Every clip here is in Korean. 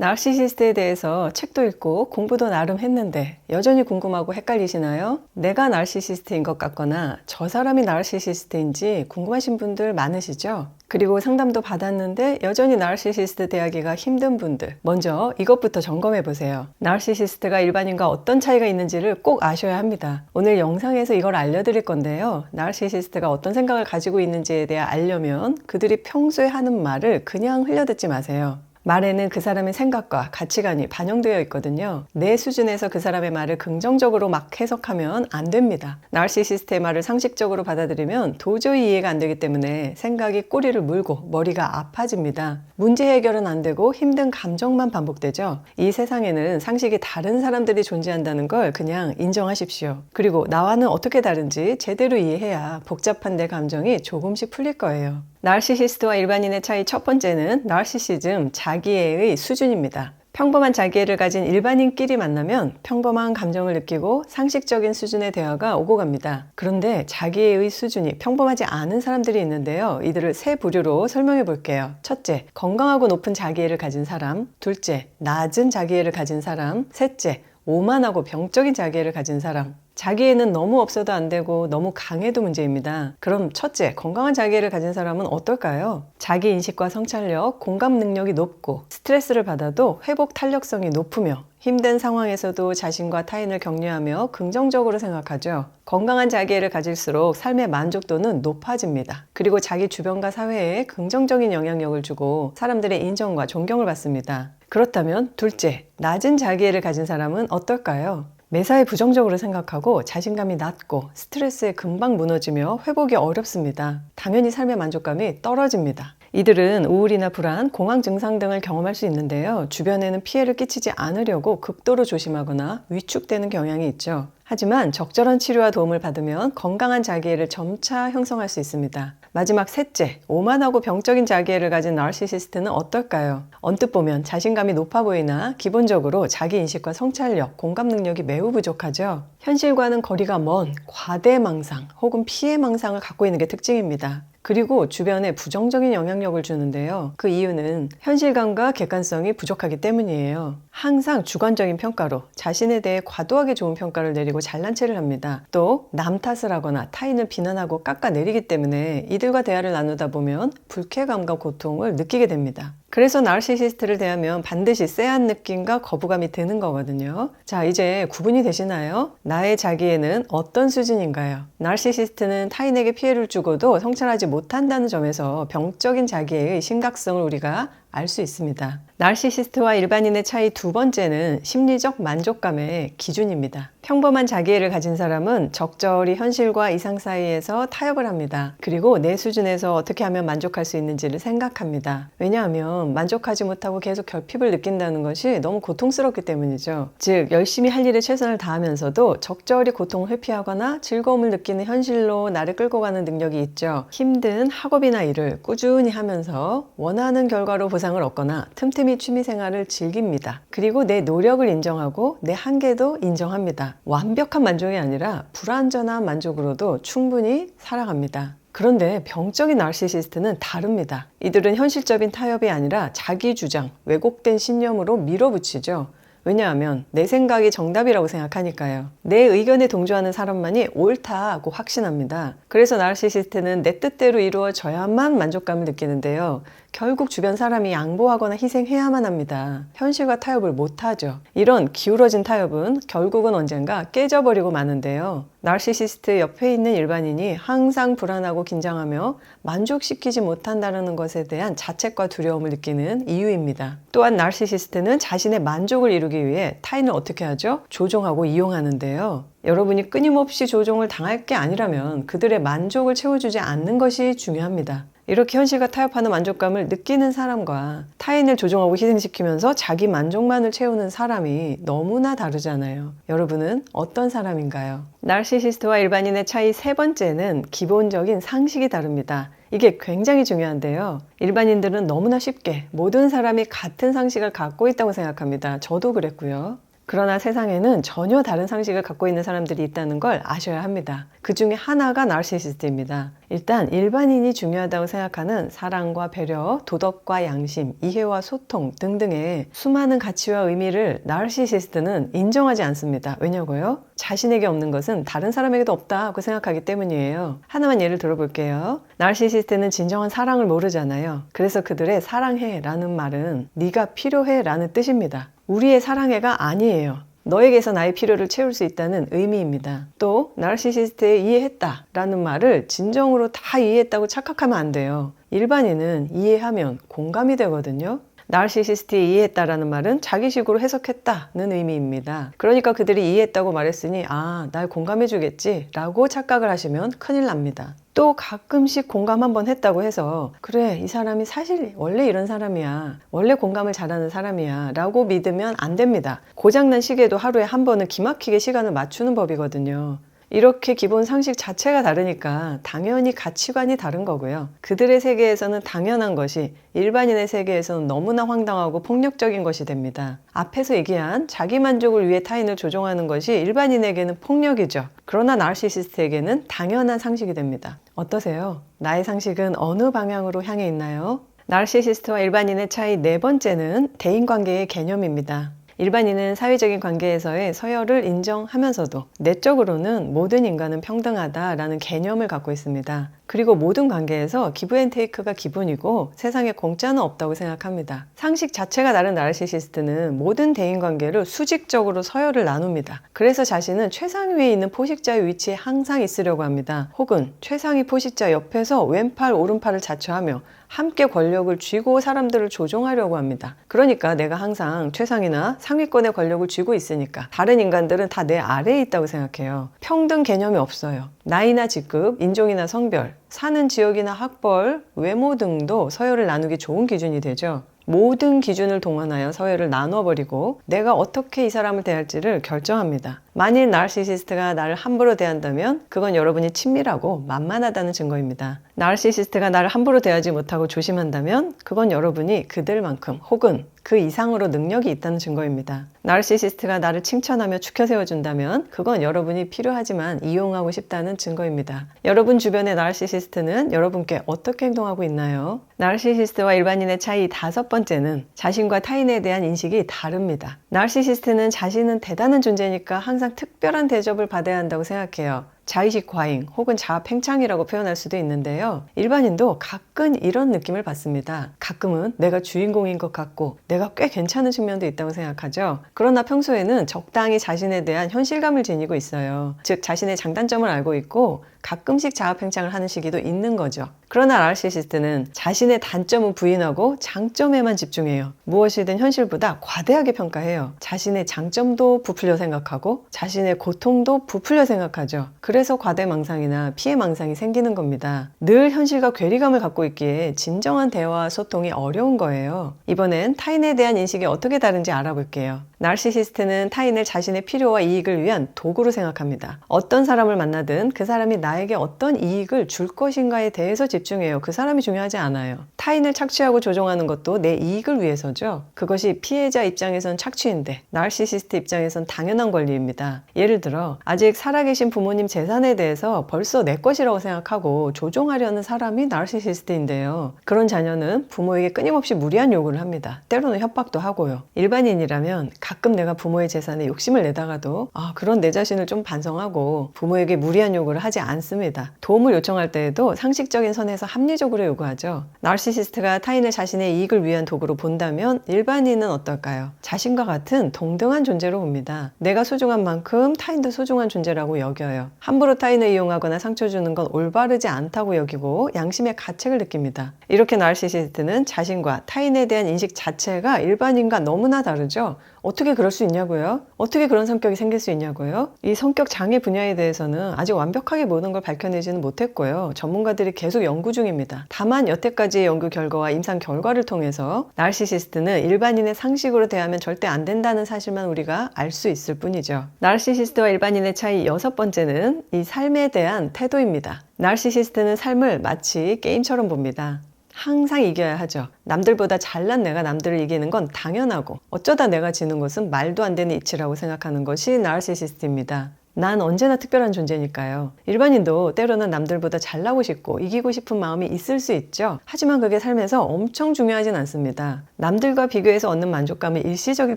나르시시스트에 대해서 책도 읽고 공부도 나름 했는데 여전히 궁금하고 헷갈리시나요? 내가 나르시시스트인 것 같거나 저 사람이 나르시시스트인지 궁금하신 분들 많으시죠? 그리고 상담도 받았는데 여전히 나르시시스트 대하기가 힘든 분들, 먼저 이것부터 점검해 보세요. 나르시시스트가 일반인과 어떤 차이가 있는지를 꼭 아셔야 합니다. 오늘 영상에서 이걸 알려드릴 건데요. 나르시시스트가 어떤 생각을 가지고 있는지에 대해 알려면 그들이 평소에 하는 말을 그냥 흘려듣지 마세요. 말에는 그 사람의 생각과 가치관이 반영되어 있거든요. 내 수준에서 그 사람의 말을 긍정적으로 막 해석하면 안 됩니다. 나르시시스트의 말을 상식적으로 받아들이면 도저히 이해가 안 되기 때문에 생각이 꼬리를 물고 머리가 아파집니다. 문제 해결은 안 되고 힘든 감정만 반복되죠. 이 세상에는 상식이 다른 사람들이 존재한다는 걸 그냥 인정하십시오. 그리고 나와는 어떻게 다른지 제대로 이해해야 복잡한 내 감정이 조금씩 풀릴 거예요. 나르시시스트와 일반인의 차이 첫 번째는 나르시시즘, 자기애의 수준입니다. 평범한 자기애를 가진 일반인끼리 만나면 평범한 감정을 느끼고 상식적인 수준의 대화가 오고 갑니다. 그런데 자기애의 수준이 평범하지 않은 사람들이 있는데요. 이들을 세 부류로 설명해 볼게요. 첫째, 건강하고 높은 자기애를 가진 사람. 둘째, 낮은 자기애를 가진 사람. 셋째, 오만하고 병적인 자기애를 가진 사람. 자기애는 너무 없어도 안 되고 너무 강해도 문제입니다. 그럼 첫째, 건강한 자기애를 가진 사람은 어떨까요? 자기인식과 성찰력, 공감 능력이 높고 스트레스를 받아도 회복 탄력성이 높으며 힘든 상황에서도 자신과 타인을 격려하며 긍정적으로 생각하죠. 건강한 자기애를 가질수록 삶의 만족도는 높아집니다. 그리고 자기 주변과 사회에 긍정적인 영향력을 주고 사람들의 인정과 존경을 받습니다. 그렇다면 둘째, 낮은 자기애를 가진 사람은 어떨까요? 매사에 부정적으로 생각하고 자신감이 낮고 스트레스에 금방 무너지며 회복이 어렵습니다. 당연히 삶의 만족감이 떨어집니다. 이들은 우울이나 불안, 공황 증상 등을 경험할 수 있는데요. 주변에는 피해를 끼치지 않으려고 극도로 조심하거나 위축되는 경향이 있죠. 하지만 적절한 치료와 도움을 받으면 건강한 자기애를 점차 형성할 수 있습니다. 마지막 셋째, 오만하고 병적인 자기애를 가진 나르시시스트는 어떨까요? 언뜻 보면 자신감이 높아 보이나 기본적으로 자기인식과 성찰력, 공감 능력이 매우 부족하죠. 현실과는 거리가 먼 과대망상 혹은 피해망상을 갖고 있는 게 특징입니다. 그리고 주변에 부정적인 영향력을 주는데요. 그 이유는 현실감과 객관성이 부족하기 때문이에요. 항상 주관적인 평가로 자신에 대해 과도하게 좋은 평가를 내리고 잘난 체를 합니다. 또 남 탓을 하거나 타인을 비난하고 깎아내리기 때문에 이들과 대화를 나누다 보면 불쾌감과 고통을 느끼게 됩니다. 그래서 나르시시스트를 대하면 반드시 쎄한 느낌과 거부감이 드는 거거든요. 자, 이제 구분이 되시나요? 나의 자기애는 어떤 수준인가요? 나르시시스트는 타인에게 피해를 주고도 성찰하지 못한다는 점에서 병적인 자기애의 심각성을 우리가 알 수 있습니다. 나르시시스트와 일반인의 차이 두 번째는 심리적 만족감의 기준입니다. 평범한 자기애를 가진 사람은 적절히 현실과 이상 사이에서 타협을 합니다. 그리고 내 수준에서 어떻게 하면 만족할 수 있는지를 생각합니다. 왜냐하면 만족하지 못하고 계속 결핍을 느낀다는 것이 너무 고통스럽기 때문이죠. 즉, 열심히 할 일에 최선을 다하면서도 적절히 고통을 회피하거나 즐거움을 느끼는 현실로 나를 끌고 가는 능력이 있죠. 힘든 학업이나 일을 꾸준히 하면서 원하는 결과로 보상을 얻거나 틈틈이 취미생활을 즐깁니다. 그리고 내 노력을 인정하고 내 한계도 인정합니다. 완벽한 만족이 아니라 불완전한 만족으로도 충분히 살아갑니다. 그런데 병적인 나르시시스트는 다릅니다. 이들은 현실적인 타협이 아니라 자기 주장, 왜곡된 신념으로 밀어붙이죠. 왜냐하면 내 생각이 정답이라고 생각하니까요. 내 의견에 동조하는 사람만이 옳다고 확신합니다. 그래서 나르시시스트는 내 뜻대로 이루어져야만 만족감을 느끼는데요. 결국 주변 사람이 양보하거나 희생해야만 합니다. 현실과 타협을 못하죠. 이런 기울어진 타협은 결국은 언젠가 깨져버리고 마는데요. 나르시시스트 옆에 있는 일반인이 항상 불안하고 긴장하며 만족시키지 못한다는 것에 대한 자책과 두려움을 느끼는 이유입니다. 또한 나르시시스트는 자신의 만족을 이루기 위해 타인을 어떻게 하죠? 조종하고 이용하는데요. 여러분이 끊임없이 조종을 당할 게 아니라면 그들의 만족을 채워주지 않는 것이 중요합니다. 이렇게 현실과 타협하는 만족감을 느끼는 사람과 타인을 조종하고 희생시키면서 자기 만족만을 채우는 사람이 너무나 다르잖아요. 여러분은 어떤 사람인가요? 나르시시스트와 일반인의 차이 세 번째는 기본적인 상식이 다릅니다. 이게 굉장히 중요한데요. 일반인들은 너무나 쉽게 모든 사람이 같은 상식을 갖고 있다고 생각합니다. 저도 그랬고요. 그러나 세상에는 전혀 다른 상식을 갖고 있는 사람들이 있다는 걸 아셔야 합니다. 그 중에 하나가 나르시시스트입니다. 일단 일반인이 중요하다고 생각하는 사랑과 배려, 도덕과 양심, 이해와 소통 등등의 수많은 가치와 의미를 나르시시스트는 인정하지 않습니다. 왜냐고요? 자신에게 없는 것은 다른 사람에게도 없다고 생각하기 때문이에요. 하나만 예를 들어볼게요. 나르시시스트는 진정한 사랑을 모르잖아요. 그래서 그들의 사랑해 라는 말은 네가 필요해 라는 뜻입니다. 우리의 사랑해가 아니에요. 너에게서 나의 필요를 채울 수 있다는 의미입니다. 또 나르시시스트에 이해했다 라는 말을 진정으로 다 이해했다고 착각하면 안 돼요. 일반인은 이해하면 공감이 되거든요. 나르시시스트에 이해했다라는 말은 자기식으로 해석했다는 의미입니다. 그러니까 그들이 이해했다고 말했으니 날 공감해주겠지 라고 착각을 하시면 큰일 납니다. 또 가끔씩 공감 한번 했다고 해서 그래 이 사람이 사실 원래 이런 사람이야, 원래 공감을 잘하는 사람이야 라고 믿으면 안 됩니다. 고장난 시계도 하루에 한 번은 기막히게 시간을 맞추는 법이거든요. 이렇게 기본 상식 자체가 다르니까 당연히 가치관이 다른 거고요. 그들의 세계에서는 당연한 것이 일반인의 세계에서는 너무나 황당하고 폭력적인 것이 됩니다. 앞에서 얘기한 자기 만족을 위해 타인을 조종하는 것이 일반인에게는 폭력이죠. 그러나 나르시시스트에게는 당연한 상식이 됩니다. 어떠세요? 나의 상식은 어느 방향으로 향해 있나요? 나르시시스트와 일반인의 차이 네 번째는 대인관계의 개념입니다. 일반인은 사회적인 관계에서의 서열을 인정하면서도 내적으로는 모든 인간은 평등하다라는 개념을 갖고 있습니다. 그리고 모든 관계에서 기브 앤 테이크가 기본이고 세상에 공짜는 없다고 생각합니다. 상식 자체가 다른 나르시시스트는 모든 대인관계를 수직적으로 서열을 나눕니다. 그래서 자신은 최상위에 있는 포식자의 위치에 항상 있으려고 합니다. 혹은 최상위 포식자 옆에서 왼팔 오른팔을 자처하며 함께 권력을 쥐고 사람들을 조종하려고 합니다. 그러니까 내가 항상 최상위나 상위권의 권력을 쥐고 있으니까 다른 인간들은 다 내 아래에 있다고 생각해요. 평등 개념이 없어요. 나이나 직급, 인종이나 성별, 사는 지역이나 학벌, 외모 등도 서열을 나누기 좋은 기준이 되죠. 모든 기준을 동원하여 서열을 나눠버리고 내가 어떻게 이 사람을 대할지를 결정합니다. 만일 나르시시스트가 나를 함부로 대한다면 그건 여러분이 친밀하고 만만하다는 증거입니다. 나르시시스트가 나를 함부로 대하지 못하고 조심한다면 그건 여러분이 그들만큼 혹은 그 이상으로 능력이 있다는 증거입니다. 나르시시스트가 나를 칭찬하며 추켜 세워준다면 그건 여러분이 필요하지만 이용하고 싶다는 증거입니다. 여러분 주변의 나르시시스트는 여러분께 어떻게 행동하고 있나요? 나르시시스트와 일반인의 차이 다섯 번째는 자신과 타인에 대한 인식이 다릅니다. 나르시시스트는 자신은 대단한 존재니까 항상 특별한 대접을 받아야 한다고 생각해요. 자의식 과잉 혹은 자아 팽창이라고 표현할 수도 있는데요. 일반인도 가끔 이런 느낌을 받습니다. 가끔은 내가 주인공인 것 같고 내가 꽤 괜찮은 측면도 있다고 생각하죠. 그러나 평소에는 적당히 자신에 대한 현실감을 지니고 있어요. 즉 자신의 장단점을 알고 있고 가끔씩 자아 팽창을 하는 시기도 있는 거죠. 그러나 나르시시스트는 자신의 단점은 부인하고 장점에만 집중해요. 무엇이든 현실보다 과대하게 평가해요. 자신의 장점도 부풀려 생각하고 자신의 고통도 부풀려 생각하죠. 그래서 과대망상이나 피해망상이 생기는 겁니다. 늘 현실과 괴리감을 갖고 있기에 진정한 대화와 소통이 어려운 거예요. 이번엔 타인에 대한 인식이 어떻게 다른지 알아볼게요. 나르시시스트는 타인을 자신의 필요와 이익을 위한 도구로 생각합니다. 어떤 사람을 만나든 그 사람이 나에게 어떤 이익을 줄 것인가에 대해서 집중해요. 그 사람이 중요하지 않아요. 타인을 착취하고 조종하는 것도 내 이익을 위해서죠. 그것이 피해자 입장에선 착취인데 나르시시스트 입장에선 당연한 권리입니다. 예를 들어 아직 살아계신 부모님 재산에 대해서 벌써 내 것이라고 생각하고 조종하려는 사람이 나르시시스트인데요. 그런 자녀는 부모에게 끊임없이 무리한 요구를 합니다. 때로는 협박도 하고요. 일반인이라면 가끔 내가 부모의 재산에 욕심을 내다가도 그런 내 자신을 좀 반성하고 부모에게 무리한 요구를 하지 않습니다. 도움을 요청할 때에도 상식적인 선에서 합리적으로 요구하죠. 나르시시스트가 타인을 자신의 이익을 위한 도구로 본다면 일반인은 어떨까요? 자신과 같은 동등한 존재로 봅니다. 내가 소중한 만큼 타인도 소중한 존재라고 여겨요. 함부로 타인을 이용하거나 상처 주는 건 올바르지 않다고 여기고 양심의 가책을 느낍니다. 이렇게 나르시시스트는 자신과 타인에 대한 인식 자체가 일반인과 너무나 다르죠. 어떻게 그럴 수 있냐고요? 어떻게 그런 성격이 생길 수 있냐고요? 이 성격 장애 분야에 대해서는 아직 완벽하게 모든 걸 밝혀내지는 못했고요. 전문가들이 계속 연구 중입니다. 다만 여태까지의 연구 결과와 임상 결과를 통해서 나르시시스트는 일반인의 상식으로 대하면 절대 안 된다는 사실만 우리가 알 수 있을 뿐이죠. 나르시시스트와 일반인의 차이 여섯 번째는 이 삶에 대한 태도입니다. 나르시시스트는 삶을 마치 게임처럼 봅니다. 항상 이겨야 하죠. 남들보다 잘난 내가 남들을 이기는 건 당연하고 어쩌다 내가 지는 것은 말도 안 되는 이치라고 생각하는 것이 나르시시스트입니다. 난 언제나 특별한 존재니까요. 일반인도 때로는 남들보다 잘나고 싶고 이기고 싶은 마음이 있을 수 있죠. 하지만 그게 삶에서 엄청 중요하진 않습니다. 남들과 비교해서 얻는 만족감은 일시적일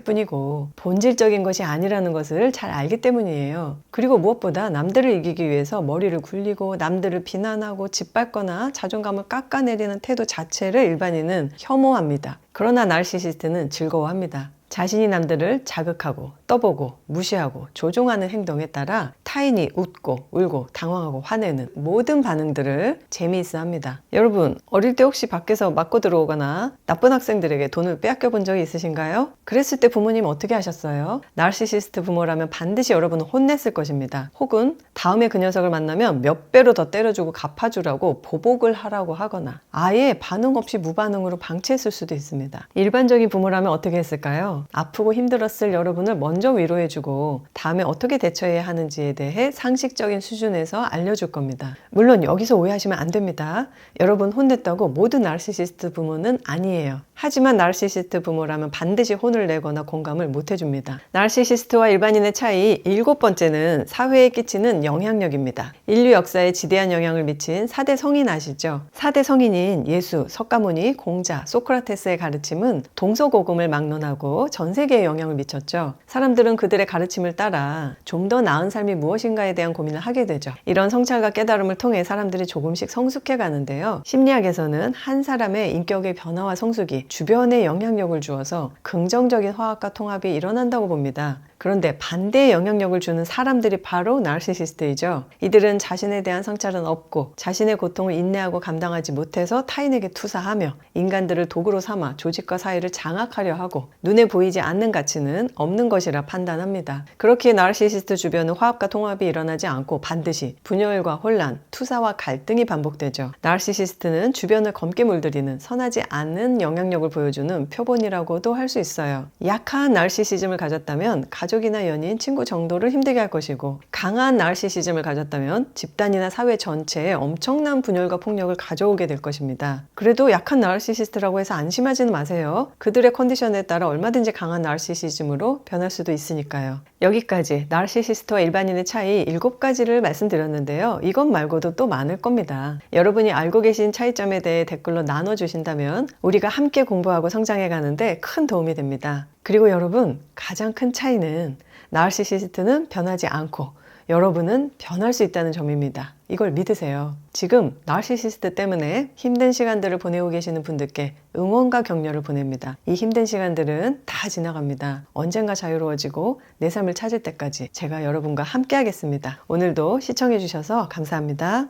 뿐이고 본질적인 것이 아니라는 것을 잘 알기 때문이에요. 그리고 무엇보다 남들을 이기기 위해서 머리를 굴리고 남들을 비난하고 짓밟거나 자존감을 깎아내리는 태도 자체를 일반인은 혐오합니다. 그러나 나르시시스트는 즐거워합니다. 자신이 남들을 자극하고 떠보고 무시하고 조종하는 행동에 따라 타인이 웃고 울고 당황하고 화내는 모든 반응들을 재미있어 합니다. 여러분, 어릴 때 혹시 밖에서 맞고 들어오거나 나쁜 학생들에게 돈을 빼앗겨 본 적이 있으신가요? 그랬을 때 부모님 어떻게 하셨어요? 나르시시스트 부모라면 반드시 여러분은 혼냈을 것입니다. 혹은 다음에 그 녀석을 만나면 몇 배로 더 때려주고 갚아주라고 보복을 하라고 하거나 아예 반응 없이 무반응으로 방치했을 수도 있습니다. 일반적인 부모라면 어떻게 했을까요? 아프고 힘들었을 여러분을 먼저 위로해주고 다음에 어떻게 대처해야 하는지에 대해 상식적인 수준에서 알려줄 겁니다. 물론 여기서 오해하시면 안 됩니다. 여러분 혼냈다고 모든 나르시시스트 부모는 아니에요. 하지만 나르시시스트 부모라면 반드시 혼을 내거나 공감을 못 해줍니다. 나르시시스트와 일반인의 차이 7번째는 사회에 끼치는 영향력입니다. 인류 역사에 지대한 영향을 미친 4대 성인 아시죠? 4대 성인인 예수, 석가모니, 공자, 소크라테스의 가르침은 동서고금을 막론하고 전 세계에 영향을 미쳤죠. 사람들은 그들의 가르침을 따라 좀 더 나은 삶이 무엇인가에 대한 고민을 하게 되죠. 이런 성찰과 깨달음을 통해 사람들이 조금씩 성숙해 가는데요. 심리학에서는 한 사람의 인격의 변화와 성숙이 주변에 영향력을 주어서 긍정적인 화합과 통합이 일어난다고 봅니다. 그런데 반대의 영향력을 주는 사람들이 바로 나르시시스트이죠. 이들은 자신에 대한 성찰은 없고 자신의 고통을 인내하고 감당하지 못해서 타인에게 투사하며 인간들을 도구로 삼아 조직과 사회를 장악하려 하고 눈에 보이지 않는 가치는 없는 것이라 판단합니다. 그렇기에 나르시시스트 주변은 화합과 통합이 일어나지 않고 반드시 분열과 혼란, 투사와 갈등이 반복되죠. 나르시시스트는 주변을 검게 물들이는 선하지 않은 영향력을 보여주는 표본이라고도 할 수 있어요. 약한 나르시시즘을 가졌다면 가족이나 연인, 친구 정도를 힘들게 할 것이고 강한 나르시시즘을 가졌다면 집단이나 사회 전체에 엄청난 분열과 폭력을 가져오게 될 것입니다. 그래도 약한 나르시시스트라고 해서 안심하지는 마세요. 그들의 컨디션에 따라 얼마든지 강한 나르시시즘으로 변할 수도 있으니까요. 여기까지 나르시시스트와 일반인의 차이 7가지를 말씀드렸는데요. 이것 말고도 또 많을 겁니다. 여러분이 알고 계신 차이점에 대해 댓글로 나눠주신다면 우리가 함께 공부하고 성장해 가는데 큰 도움이 됩니다. 그리고 여러분, 가장 큰 차이는 나르시시스트는 변하지 않고 여러분은 변할 수 있다는 점입니다. 이걸 믿으세요. 지금 나르시시스트 때문에 힘든 시간들을 보내고 계시는 분들께 응원과 격려를 보냅니다. 이 힘든 시간들은 다 지나갑니다. 언젠가 자유로워지고 내 삶을 찾을 때까지 제가 여러분과 함께 하겠습니다. 오늘도 시청해 주셔서 감사합니다.